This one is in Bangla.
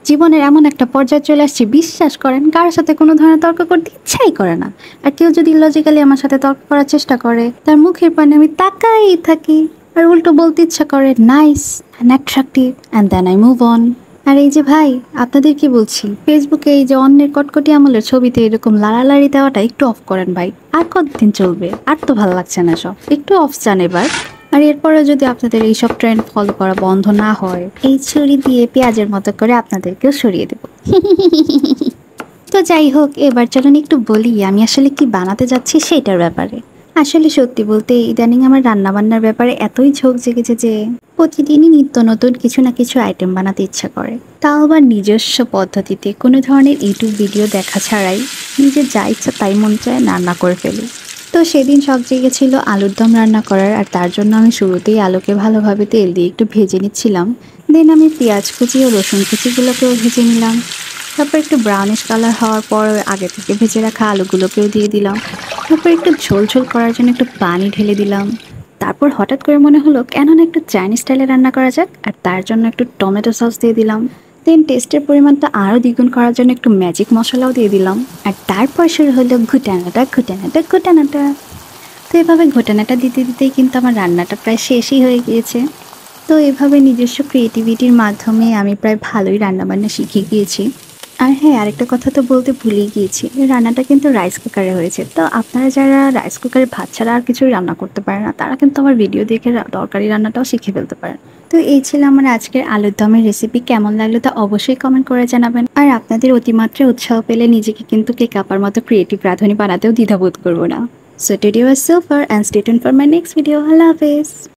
জীবনের এমন একটা পর্যায়ে চলে আসছি, বিশ্বাস করেন কারোর সাথে কোনো ধরনের তর্ক করতে ইচ্ছাই করে না। আর কেউ যদি লজিক্যালি আমার সাথে তর্ক করার চেষ্টা করে, তার মুখের পানে আমি তাকাই থাকি। আর উল্টো বলতে ইচ্ছা করে nice and attractive and then I move on. আর এই যে ভাই, আপনাদের কি বলছি, ফেসবুকে এই যে অন্যের কটকটি আমলের ছবিতে এরকম লাড়ালাড়ি দেওয়াটা একটু অফ করেন ভাই। আর কতদিন চলবে? আর তো ভালো লাগছে না সব, একটু অফ চান এবার। আর এরপরে যদি আপনাদের এইসব ট্রেন্ড ফলো করা বন্ধ না হয়, এই ছুরি দিয়ে পেঁয়াজের মতো করে আপনাদেরকেও সরিয়ে দেব। তো যাই হোক, এবার চলুন একটু বলি আমি আসলে কি বানাতে যাচ্ছি সেটার ব্যাপারে। আসলে সত্যি বলতে ইদানিং আমার রান্না বান্নার ব্যাপারে এতই ঝোঁক জেগেছে যে প্রতিদিনই নিত্য নতুন কিছু না কিছু আইটেম বানাতে ইচ্ছা করে, তাও আবার নিজস্ব পদ্ধতিতে, কোনো ধরনের ইউটিউব ভিডিও দেখা ছাড়াই নিজের যা ইচ্ছা তাই মন চায় রান্না করে ফেলি। তো সেদিন শখ জেগেছিল আলুর দম রান্না করার, আর তার জন্য আমি শুরুতেই আলুকে ভালোভাবে তেল দিয়ে একটু ভেজে নিচ্ছিলাম। দেন আমি পেঁয়াজ কুচি ও রসুন কুচিগুলোকেও ভেজে নিলাম। তারপর একটু ব্রাউনিশ কালার হওয়ার পর আগে থেকে ভেজে রাখা আলুগুলোকেও দিয়ে দিলাম। তারপর একটু ঝোল ঝোল করার জন্য একটু পানি ঢেলে দিলাম। তারপর হঠাৎ করে মনে হলো কেন না একটু চাইনিজ স্টাইলে রান্না করা যাক, আর তার জন্য একটু টমেটো সস দিয়ে দিলাম। দেন টেস্টের পরিমাণটা আরও দ্বিগুণ করার জন্য একটু ম্যাজিক মশলাও দিয়ে দিলাম। আর তারপর শুরু হলো ঘুটানাটা ঘুটানাটা ঘুটানাটা। তো এভাবে ঘোটানাটা দিতে দিতেই কিন্তু আমার রান্নাটা প্রায় শেষই হয়ে গিয়েছে। তো এভাবে নিজস্ব ক্রিয়েটিভিটির মাধ্যমে আমি প্রায় ভালোই রান্নাবান্না শিখে গিয়েছি। আর হ্যাঁ, আরেকটা কথা তো বলতে ভুলেই গিয়েছি, রান্নাটা কিন্তু রাইস কুকারে হয়েছে। তো আপনারা যারা রাইস কুকারে ভাত ছাড়া আর কিছুই রান্না করতে পারে না, তারা কিন্তু আমার ভিডিও দেখে তরকারি রান্নাটাও শিখে ফেলতে পারেন। তো এই ছিল আমার আজকের আলুর দমের রেসিপি। কেমন লাগলো তা অবশ্যই কমেন্ট করে জানাবেন। আর আপনাদের অতিমাত্রায় উৎসাহ পেলে নিজেকে কিন্তু কেক আপার মতো ক্রিয়েটিভ রাঁধুনি বানাতেও দ্বিধাবোধ করবো না। So today was so far and stay tuned for my next video. Allah Hafiz.